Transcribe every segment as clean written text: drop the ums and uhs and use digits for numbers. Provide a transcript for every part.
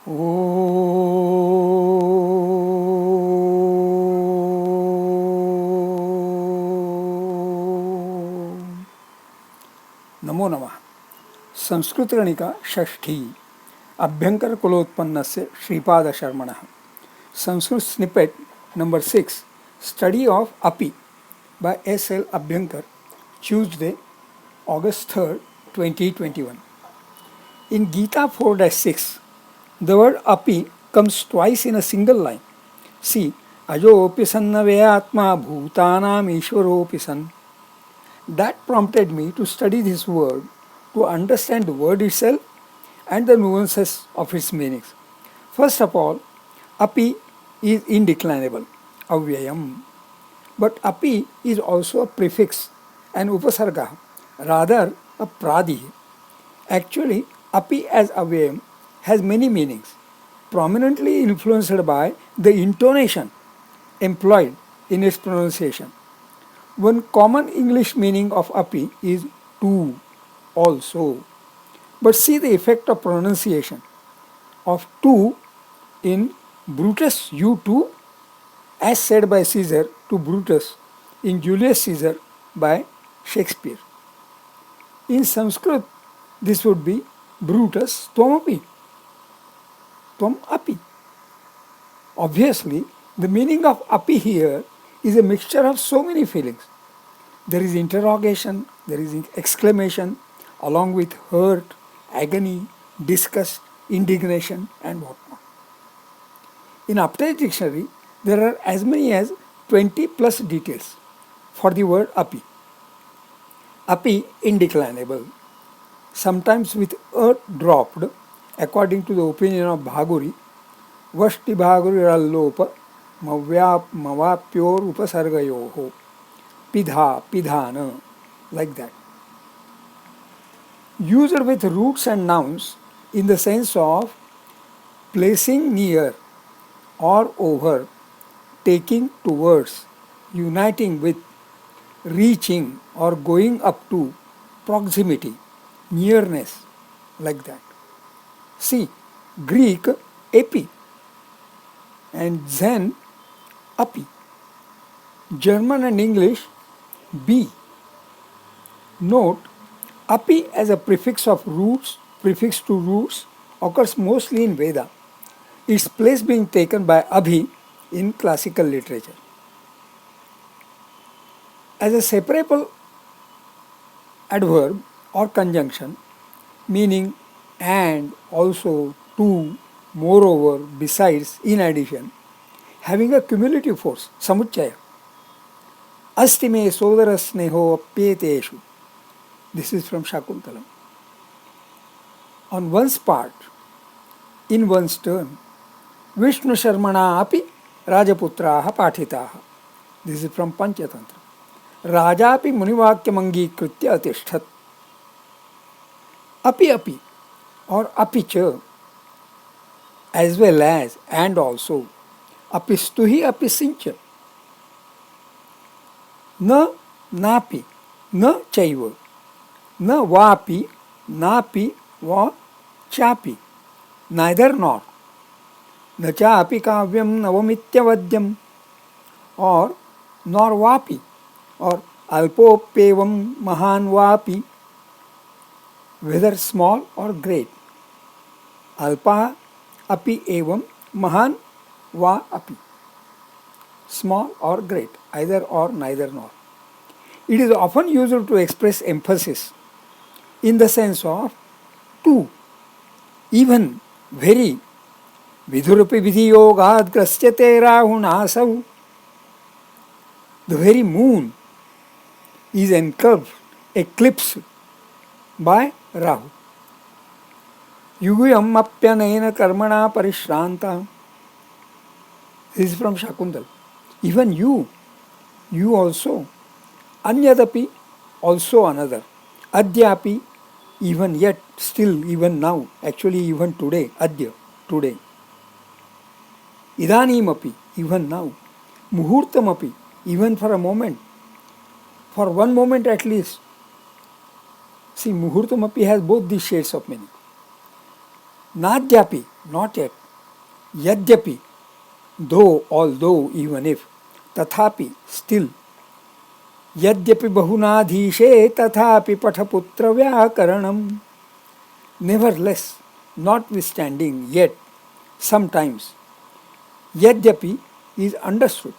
नमो नमः। संस्कृतगणिका षष्ठी अभ्यंकर कुलोत्पन्नस्य श्रीपादशर्मणः। Sanskrit snippet number 6 study of अपि by S.L. Abhyankar, Tuesday, August 3rd, 2021. In Gita 4-6, the word api comes twice in a single line. See, ajopi sannavayatma bhutanam ishvaropi san. That prompted me to study this word, to understand the word itself and the nuances of its meanings. First of all, api is indeclinable, avyayam. But api is also a prefix, an upasarga, rather a pradi. Actually, api as avyayam has many meanings, prominently influenced by the intonation employed in its pronunciation. One common English meaning of api is too, also. But see the effect of pronunciation of too in Brutus, you too, as said by Caesar to Brutus in Julius Caesar by Shakespeare. In Sanskrit, this would be Brutus Twamapi, Tvam api. Obviously, the meaning of api here is a mixture of so many feelings. There is interrogation, there is exclamation, along with hurt, agony, disgust, indignation, and whatnot. In Update Dictionary, there are as many as 20 plus details for the word api. Api indeclinable, sometimes with a dropped, according to the opinion of Bhaguri, Vashti Bhaguri Mavapyor Upasargayoho, Pidha, Pidhana, like that. Used with roots and nouns in the sense of placing near or over, taking towards, uniting with, reaching or going up to, proximity, nearness, like that. See, Greek epi and Zen api. German and English be. Note, api as a prefix to roots occurs mostly in Veda, its place being taken by abhi in classical literature. As a separable adverb or conjunction, meaning and, also, to, moreover, besides, in addition, having a cumulative force, samuchaya. Astime sodara sneho apyeteshu. This is from Shakuntalam. On one's part, in one's turn, Vishnu Sharmana api Rajaputraha pathitaha. This is from Panchatantra. Raja api munivakyam angikritya atishtat. Api or apicha, as well as and also. Apistuhi apisincha. Na napi, na chaiva. Na vapi, napi va chapi. Neither nor. Na cha api kavyam navamityavadyam. Or nor vapi. Or alpopevam mahan vapi. Whether small or great. Alpa api evam mahan va api. Small or great, either or, neither nor. It is often used to express emphasis in the sense of to, even, very. Vidhurupi vidhiyogad grasyate rahunasav. The very moon is eclipsed by Rahu. Yuguyam apyanena karmana parishranta. This is from Shakuntal. Even you also. Anyadapi, also another. Adyapi, even yet, still, even now, actually even today, adya, today. Idanimapi, even now. Muhurtamapi, even for a moment. For one moment at least. See, Muhurtamapi has both these shades of meaning. Nadyapi, not yet. Yadyapi, though, although, even if. Tathapi, still. Yadyapi bahunadhishe tathapi pathaputra vyakaranam. Nevertheless, notwithstanding, yet, sometimes. Yadyapi is understood.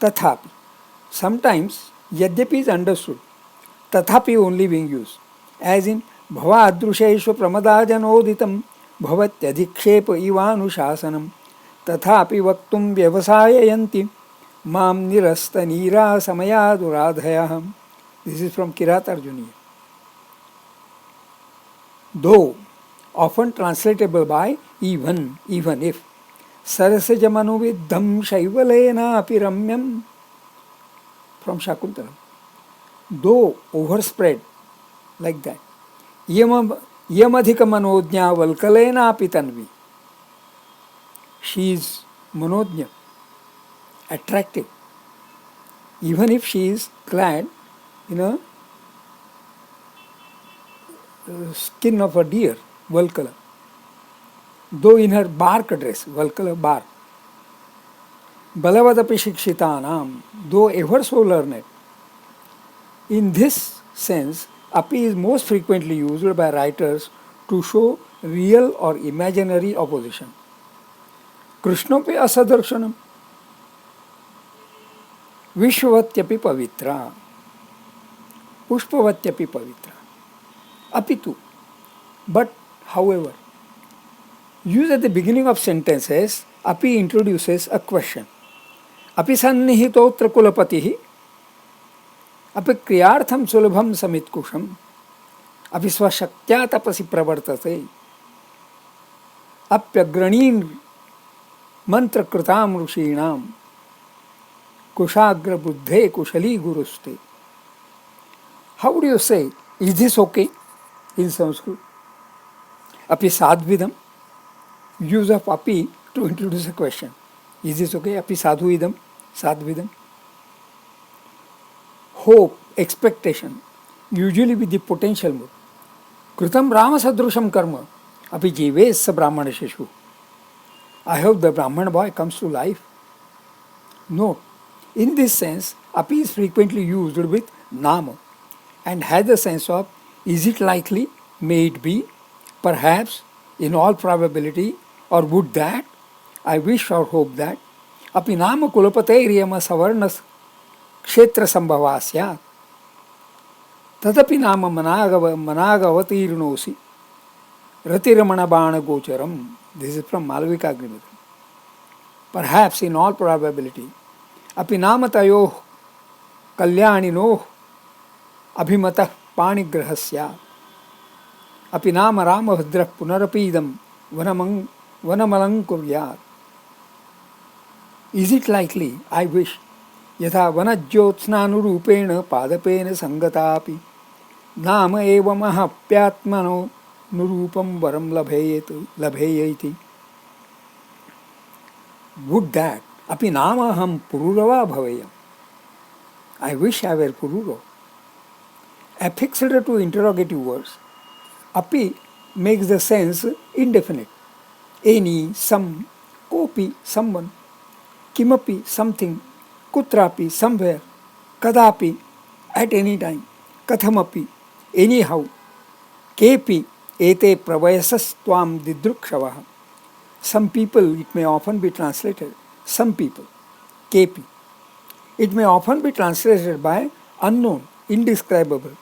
Tathapi. Sometimes Yadyapi is understood. Tathapi only being used. As in Bhavadrusheshva pramadajanoditam bhavatyadhikshepa ivanuशासनम तथापि वक्तुम व्यवसाययन्ति माम निरस्त नीरा समयादुराधयः. This is from Kirat Arjuniya. Though, often translatable by even, even if. Sarasajamanuviddham shaivalena api ramyam, from Shakuntalam. Though overspread, like that. Yamadhika manodnya valkalena api tanvi. She is manodnya, attractive. Even if she is clad in a skin of a deer, valkala. Though in her bark dress, valkala bark. Balavadapi shikshitanam, though ever so learned. In this sense, api is most frequently used by writers to show real or imaginary opposition. Krishnopi asadarshanam, Vishwavatyapi pavitra, Pushpavatyapi pavitra. Apitu, but however, used at the beginning of sentences, api introduces a question. Api sannihitotra kulapatihi, api kriyartham sulabham samitkusham, api swashaktya tapasi pravartate, apyagranin mantra kritam rushinam, kushagra buddhe kushali guruste. How do you say? Is this okay in Sanskrit? Api sadvidam, use of api to introduce a question. Is this okay? Api sadhuidam, sadvidam. Hope, expectation, usually with the potential mood. Kritam Rama sadrusham karma, api jives sa brahmana shishu. I hope the Brahman boy comes to life. Note, in this sense, api is frequently used with nama and has the sense of is it likely, may it be, perhaps, in all probability, or would that, I wish or hope that, api nama kulapatairiyama savarnas kshetra sambhavasya, tadapi nama managavatirnosi, ratiramana bana gocharam. This is from Malavika Agnivedam. Perhaps in all probability, api namatayoh kalyaninoh abhimatah panigrahasya, api nama ramabhadrah punarapidam vanamalang kuryat. Is it likely, I wish, yatha vanajyotsnanurupena padapena sangatapi nama evamahapyatmano nurupam varam labheyati. Would that api nama ham pururava bhavayam. I wish I were pururo. Affixed to interrogative words, api makes the sense indefinite. Any, some, kopi, someone, kimapi, something, kutrapi, somewhere, kadapi, at any time, kathamapi, anyhow, kepi, ete pravayasas tvam didrukshavaha. Some people, it may often be translated, some people, kepi. It may often be translated by unknown, indescribable,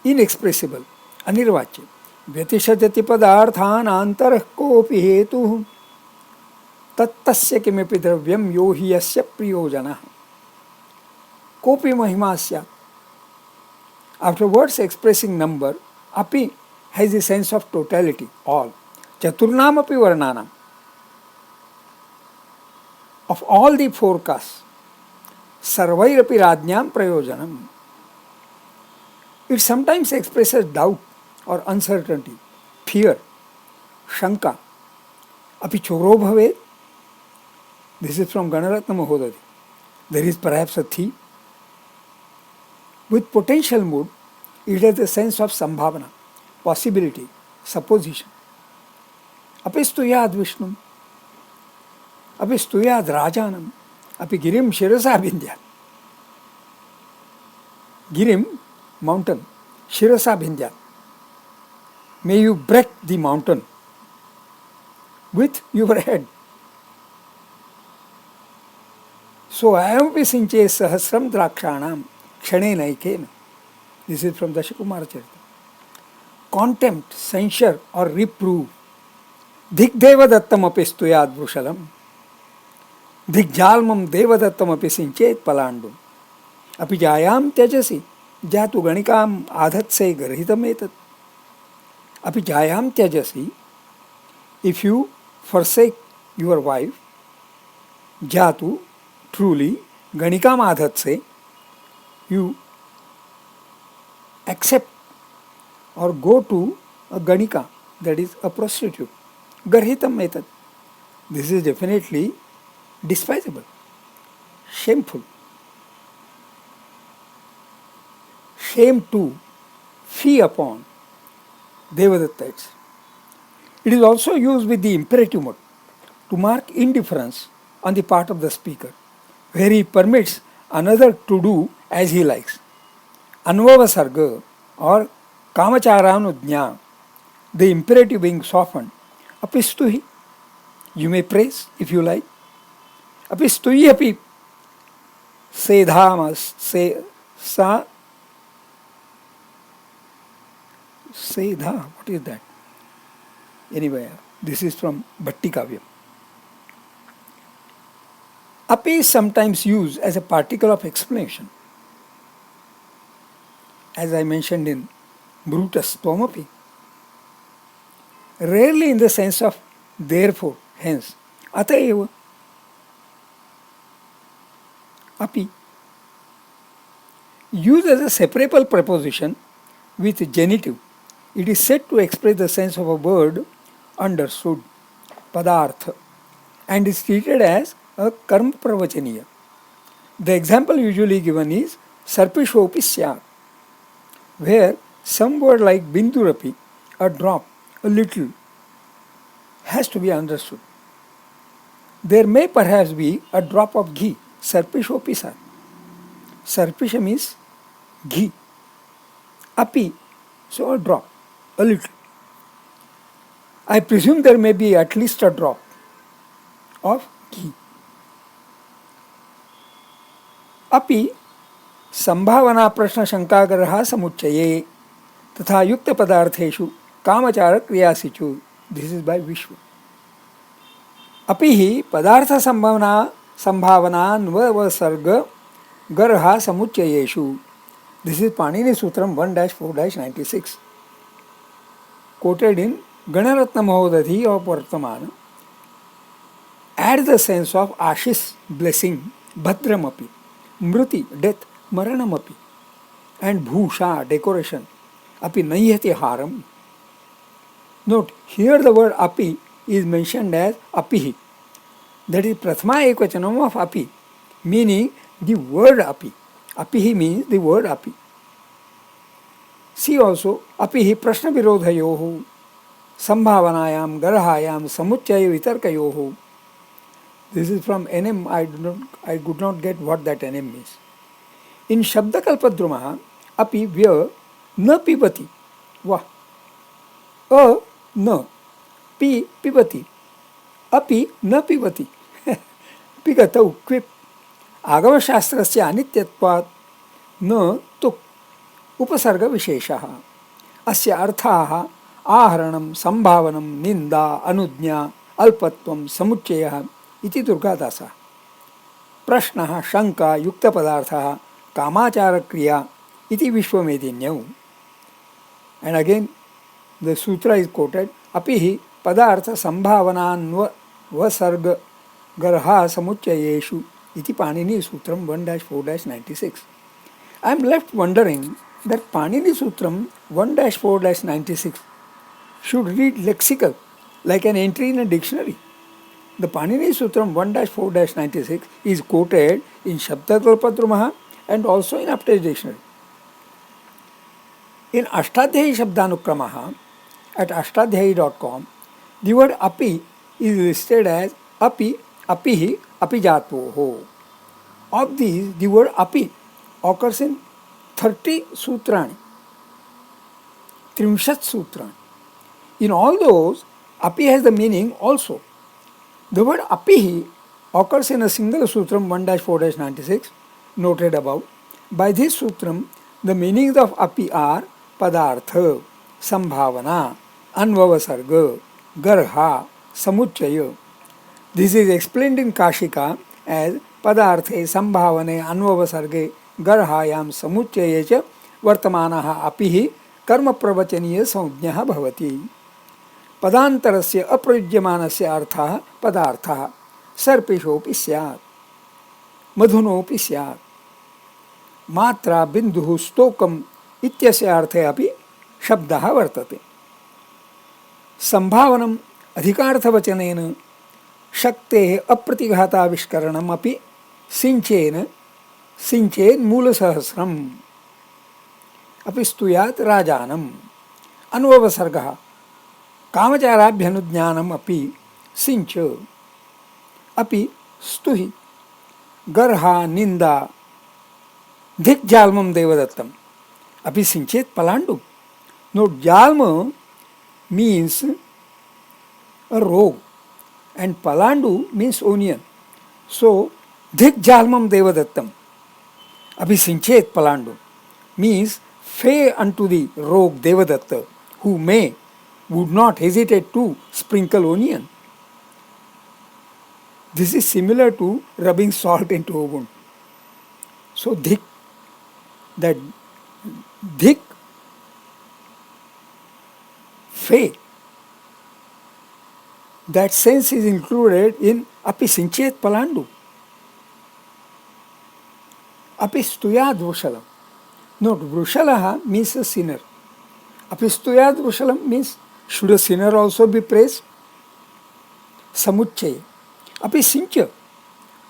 inexpressible, anirvachya. Vyatishajati padarthan antarah kopi hetu tattasya kimepi dravyam yohi yasya priyojana. Kopi mahimasya. After words expressing number, api has a sense of totality, all. Chaturnam api varnanam. Of all the forecasts, sarvairapi rajñam prayojanam. It sometimes expresses doubt or uncertainty, fear, shanka. Api choro bhavet. This is from Ganaratna Mahodari. There is perhaps a thief. With potential mood, it has a sense of sambhavana, possibility, supposition. अपि स्तुयाद् विष्णुम् अपि स्तुयाद् राजानम् अपि गिरिं शिरसा विन्द्यात्. Girim, mountain, Shirasa Bhindyat. May you break the mountain with your head. So ayamapi sinche sahasram drakshanam kshane naikena. This is from Dashakumara Charita. Contempt, censure or reprove. Dhikdeva dattam api stuyad vrushalam. Dhikjalmam devadattam api sinchet palandum. अपि जायाम त्यजसि जातु गणिकाम आधत्से गर्हितमेतत्. अपि जायाम त्यजसि, if you forsake your wife, jatu, truly, ganikam adhatse, you accept or go to a ganika, that is a prostitute. Garhitam etat. This is definitely despisable, shameful. Shame to, fee upon, Devadatta. It is also used with the imperative mode to mark indifference on the part of the speaker, where he permits another to do as he likes. Anvava sarga or kamacharānujñā, the imperative being softened. Apistuhi, you may praise if you like. Apistuhi api sedhamas se sa Sedha, what is that? Anyway, this is from Bhatti Kavyam. Api is sometimes used as a particle of explanation. As I mentioned in Brutus Tvomapi. Rarely in the sense of therefore, hence. Ataeva. Api. Used as a separable preposition with genitive. It is said to express the sense of a word understood, padartha, and is treated as a karma pravachaniya. The example usually given is sarpishopi syat, where some word like bindurapi, a drop, a little, has to be understood. There may perhaps be a drop of ghee, sarpishopi sat. Sarpisha means ghee. Api, so a drop. A little. I presume there may be at least a drop of ghee. Api संभावना प्रश्न शंकाग्रह समुच्चये तथा युक्त पदार्थेषु कामचार क्रियासिचु. This is by विश्व. अपि ही पदार्थ संभावना न्वसर्ग गर्ह समुच्चयेषु. दिस इज पाणिनि सूत्रम 1-4-96. Quoted in Ganaratna Mahodadhi of Vartamana. Add the sense of Ashis, blessing, Bhadramapi, Mruti, death, Maranamapi, and Bhusha, decoration, Api Nayyati Haram. Note, here the word Api is mentioned as Apihi. That is Prathama Ekvachanam of Api, meaning the word Api. Apihi means the word Api. See also, api hi prashna virodhayoho, sambhavanayam, garahayam, samuccaya vitarkayoho. This is from NM. I could not get what that NM means. In Shabdakalpadrumaha, api vya na pibati. Wah. A na. Pi pibati. Api na pibati. Pigatau quip. Agama shastrasya anityatvat na tuk. उपसर्ग विशेषः. अस्य अर्थाः आहरणं, संभावनं, निंदा, अनुज्ञा, अल्पत्वं, समुच्चयः इति दुर्गादासः. प्रश्नः, शंका, युक्त पदार्थः, कामाचार क्रिया इति विश्वमेधिन्यौ. And again the sutra is quoted. अपि हि पदार्थ संभावनान्वसर्ग गर्हा समुच्चयेषु इति पाणिनि सूत्रम 1-4-96. I am left wondering that Panini Sutram 1-4-96 should read lexical, like an entry in a dictionary. The Panini Sutram 1-4-96 is quoted in Shabdakalpadrumaha and also in Aptage Dictionary. In Ashtadhyayi Shabdanukramaha at ashtadhyayi.com, The word api is listed as api, apihi, apijatoho. Of these, the word api occurs in 30 sutrani, Trimshat sutrani. In all those, api has the meaning also. The word apihi occurs in a single sutram 1-4-96 noted above. By this sutram, the meanings of api are padartha, sambhavana, anvavasarga, garha, samuchaya. This is explained in Kashika as padarthe, sambhavane, anvavasarge, garhayam, samuchaye cha vartamanaha apihi कर्म प्रवचनीय संज्ञा भवति. पदान्तरस्य अप्रयुज्यमानस्य अर्थः पदार्थः सर्पिषोऽपि स्यात्, मधुनोऽपि स्यात्. मात्रा बिन्दुः स्तोकम् इत्यस्य अर्थे अपि शब्दः वर्तते. संभावनम् अधिकार्थवचनेन शक्तेः अप्रतिघाताविष्करणम् अपि सिञ्चेत् मूलसहस्रम् अपि स्तूयात् राजानम्. अन्ववसर्गः कामचाराभ्यनुज्ञानम् अपि सिञ्च अपि स्तुहि. गर्हा निन्दा धिक्जाल्मं देवदत्तम् अपि सिञ्चेत् पलाण्डु. Note, jalma means a rogue and palandu means onion. So धिक्जाल्मं देवदत्तम् अपि सिञ्चेत् पलाण्डु means fay unto the rogue Devadatta, who would not hesitate to sprinkle onion. This is similar to rubbing salt into a wound. So dhik, that dhik, fay, that sense is included in api sinchet palandu. Api stuyad vrushalam. Note, Vrushala means a sinner. Apistuyad Vrushalam means, should a sinner also be praised? Samuchaya. Apisincha.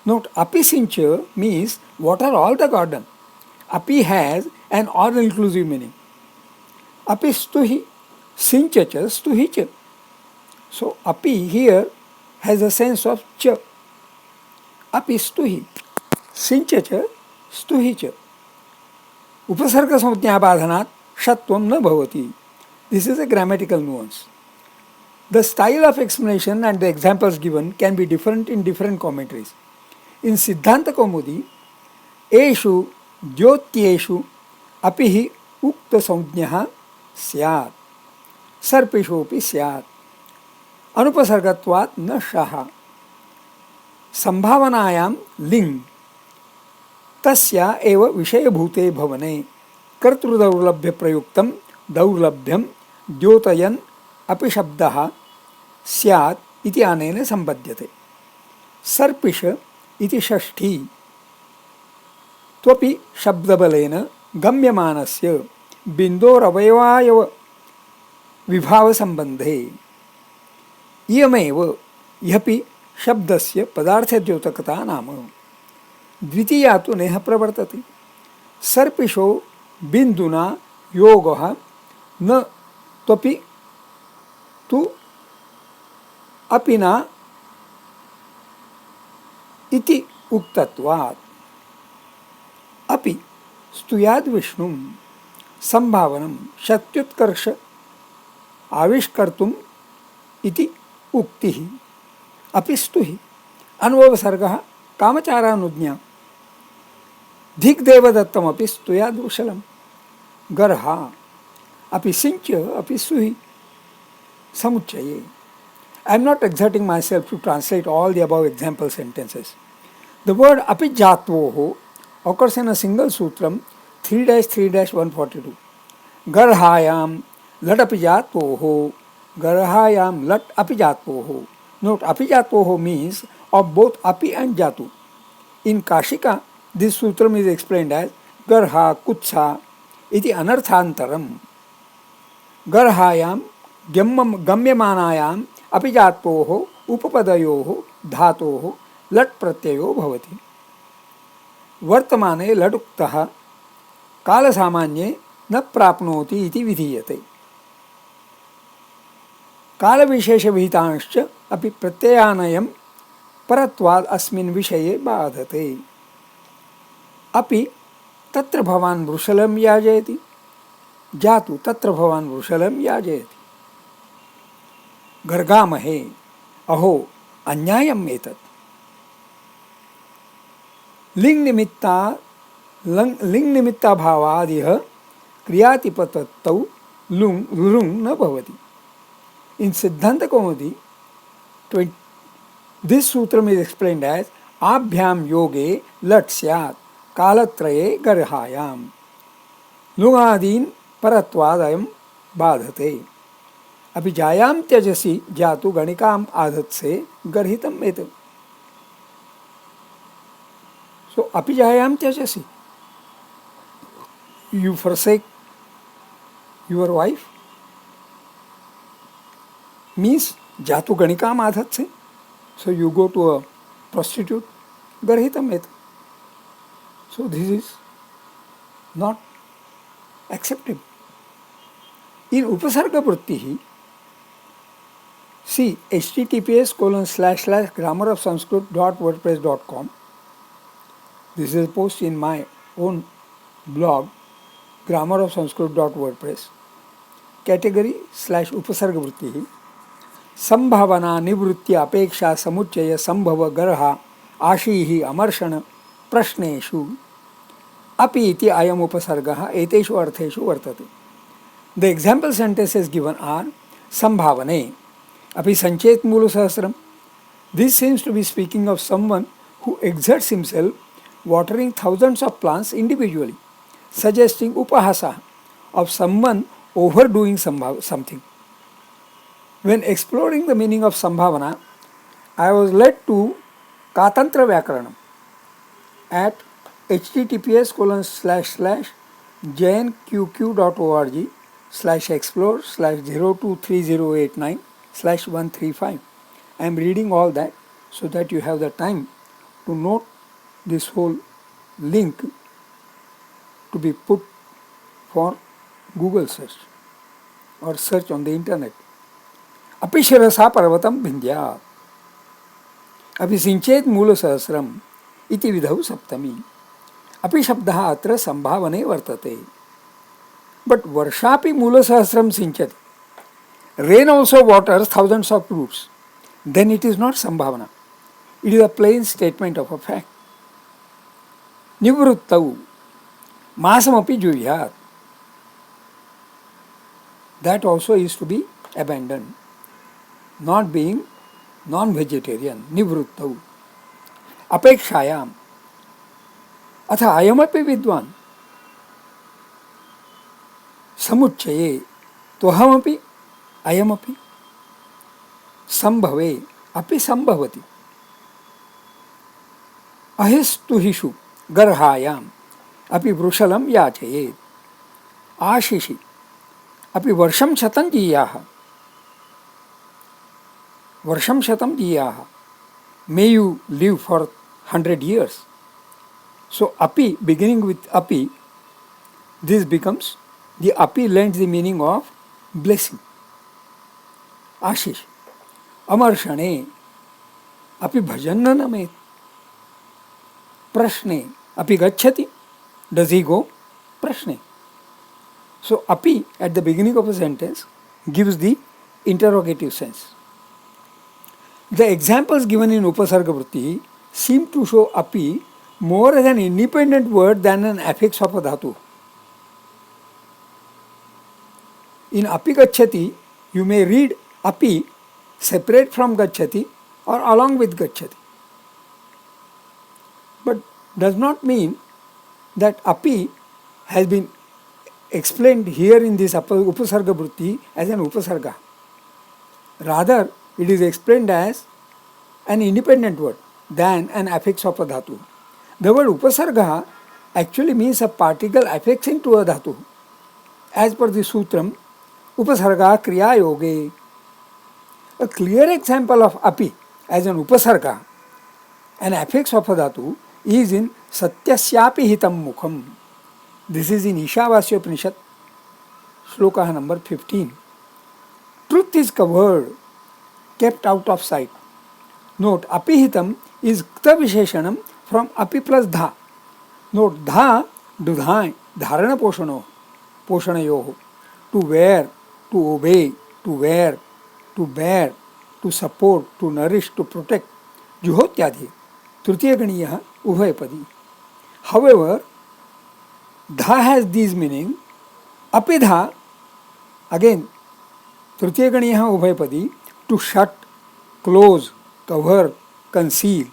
Note, Apisincha means, what are all the garden? Api has an all-inclusive meaning. Apistuhi, Sinchacha, Stuhicha. So, Api here has a sense of cha. Apistuhi, Sinchacha, Stuhicha. उपसर्ग संज्ञाबाधनात् षत्वं न भवति. This is a grammatical nuance. The style of explanation and the examples given can be different in different commentaries. In Siddhanta Kaumudi, eshu jyotyeshu apihi ukta संज्ञः स्यात्, सर्पिषोऽपि स्यात्, अनुपसर्गत्वात् न शः. संभावनायां लिङ् तस्या एव विषयभूते भवने कर्तृदौर्लभ्य प्रयुक्तं दौर्लभ्यं द्योतयन् अपि शब्दः स्यात् इति अनेन सम्बध्यते. सर्पिष इति षष्ठी त्वपि शब्दबलेन गम्यमानस्य बिन्दोरवयवायव विभावसम्बन्धे इयमेव यपि शब्दस्य पदार्थद्योतकता नाम. द्वितीया तु नेह प्रवर्तते. सर्पिषो बिन्दुना योगः न त्वपि तु अपि न इति उक्तत्वात्. अपि स्तुयाद् विष्णुं संभावनं शक्त्युत्कर्ष आविष्कर्तुम् इति उक्तिः. अपि स्तुहि अन्ववसर्गः कामचारानुज्ञा. धिक् देवदत्तमपि स्तुयाद् वृषलं. गर्हा अपि सिञ्च अपि सुहि samuchaye. I am not exerting myself to translate all the above example sentences. The word apijatvoho occurs in a single sutram 3-3-142. Garhayam lat apijatvoho, garhayam lat apijatvoho. Note, apijatvoho means of both api and jatu. In Kashika, this sutram is explained as garha kutsa iti anarthantaram. Garhayam गम्यमानायाम अपिजातोः उपपदयोः धातोः लट् प्रत्ययो भवति. वर्तमाने लडुक्तः कालसामान्ये न प्राप्नोति इति विधीयते. कालविशेषविहितांश्च अपि प्रत्ययानयं परत्वाद् अस्मिन् विषये बाधते। अपि तत्र भवान् वृषलं याजयति, जातु तत्र भवान् वृषलं याजयति। गर्गामहे अहो अन्यायम् एतत्। लिङ्निमित्ताभावादिह क्रियातिपतत्तौ लुङ् न भवति। In Siddhanta Kaumudi, this sutram is explained as Abhyam yoge lat syat kalatraye garhayam lungadin paratvadayam badhate abhijayam tyajasi jatu ganikam adhatse garhitam etam. So abhijayam tyajasi, you forsake your wife, means jatu ganikam adhatse, so you go to a prostitute, garhitam etam. So this is not acceptable. In Upasarga Vrittihi, see https://grammarofsanskrit.wordpress.com. This is a post in my own blog, grammarofsanskrit.wordpress. Category /Upasarga Vrittihi. संभावना निवृत्ति अपेक्षा समुच्चय संभव गर्ह आशीहि अमर्षण प्रश्नेषु अपि इति अयम उपसर्गः एतेषु अर्थेषु वर्तते. The example sentences given are संभावने अपि संचेत मूल सहस्रम. This seems to be speaking of someone who exerts himself watering thousands of plants individually, suggesting upahasa of someone overdoing something. When exploring the meaning of Sambhavana, I was led to Katantra Vyakaranam at https://jnqq.org/explore/023089/135. I am reading all that so that you have the time to note this whole link to be put for Google search or search on the internet. अपि शिरसा पर्वतं भिन्द्यात् अपि सिंचेत् मूलसहस्रम् इति विधौ सप्तमी. अपि शब्दः अत्र संभावने वर्तते. But वर्षापि मूलसहस्रं सिंचति. Rain also waters thousands of roots. Then it is not संभावना. It is a plain statement of a fact. निवृत्तौ मासमपि जुह्यात्. That also is to be abandoned. Not being non-vegetarian, निवृत्तौ. अपेक्षायाम अथ अयमपि विद्वान्. समुच्चये त्वहमपि अयमपि. संभवे अपि संभवति. अहिस्तुहिषु गर्हायाम अपि वृषलं याचयेत्. आशिषि अपि वर्षं शतं जीयाः. वर्षं शतं जीयाः. May you live for 100 years. So api, beginning with api, this becomes, the api lends the meaning of blessing. Ashish. Amarshane api bhajan namet. Prashne api gacchati. Does he go? Prashne. So api at the beginning of a sentence gives the interrogative sense. The examples given in Upasarga Vritti seem to show api more as an independent word than an affix of a dhatu. In api gacchati, you may read api separate from gacchati or along with gacchati. But does not mean that api has been explained here in this Upasarga Vritti as an upasarga. Rather, it is explained as an independent word than an affix of a dhatu. The word upasarga actually means a particle affixing to a dhatu. As per the sutram, upasarga kriya yoge. A clear example of api as an upasarga, an affix of a dhatu, is in satyasyapi hitam mukham. This is in Ishavasya Upanishad, shloka number 15. truth is covered, kept out of sight. Note, apihitam is kta visheshanam from api plus dha. Note, dha, dudhai, dharana poshanayoho. To wear, to obey, to wear, to bear, to support, to nourish, to protect. Juhotyadhi. Tritiya ganiya ubhayapadi. However, dha has these meaning. Apidha, again, Tritiya ganiya ubhayapadi, to shut, close, cover, conceal.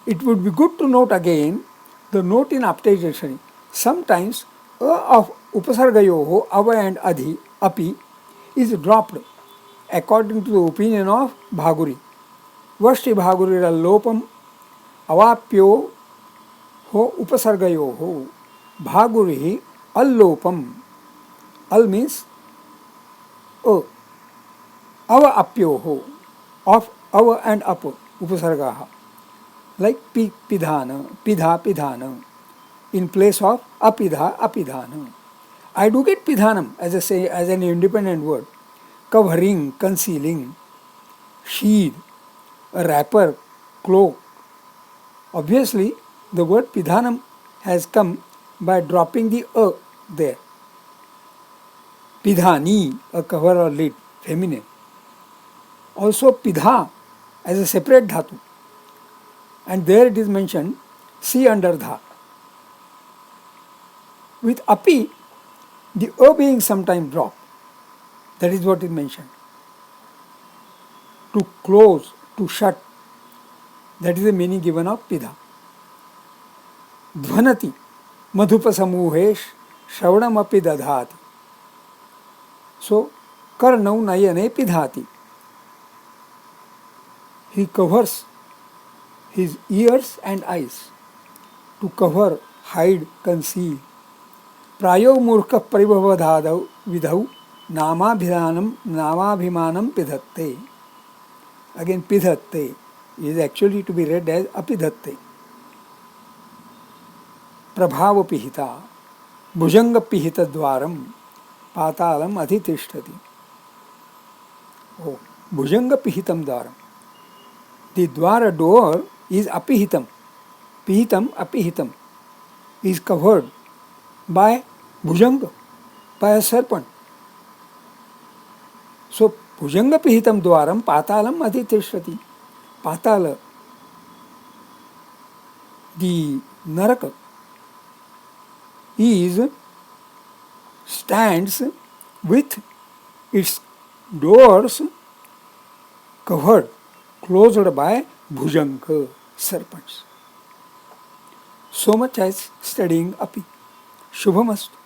It would be good to note again the note in Aptaya Dictionary. Sometimes a of upasargayoho, ava and adhi, api, is dropped according to the opinion of Bhaguri. Vashti Bhagurira lopam avapyo ho upasargayoho. Bhaguri allopam. Al means a. Ava apyoho, of ava and up, upasargaha. Like pidhana, pidha, pidhana, in place of apidha, apidhana. I do get pidhanam as an independent word. Covering, concealing, sheath, a wrapper, cloak. Obviously, the word pidhanam has come by dropping the a there. Pidhani, a cover or lid, feminine. Also pidha as a separate dhatu. And there it is mentioned, see under dha. With api, the a being sometimes dropped. That is what is mentioned. To close, to shut. That is the meaning given of pidha. Dhvanati, madhupasamuhesh, shravanam api dadhati. So, karnau nayane pidhati. He covers his ears and eyes. To cover, hide, conceal. Prayo murka paribhavadhadau vidhau namabhimanam pidhatte. Again, pidhatte is actually to be read as apidhatte. Prabhava pihita, bhujanga pihita dwaram, patalam adhitishtati. Oh, bhujanga pihitam dwaram. The dwara door is apihitam. Pihitam, apihitam, is covered by bhujanga, by a serpent. So, bhujanga pihitam dwaram patalam adhitishtati. Patala, the naraka, stands with its doors covered, closed by bhujanga, serpents. So much as studying api. Shubhamastu.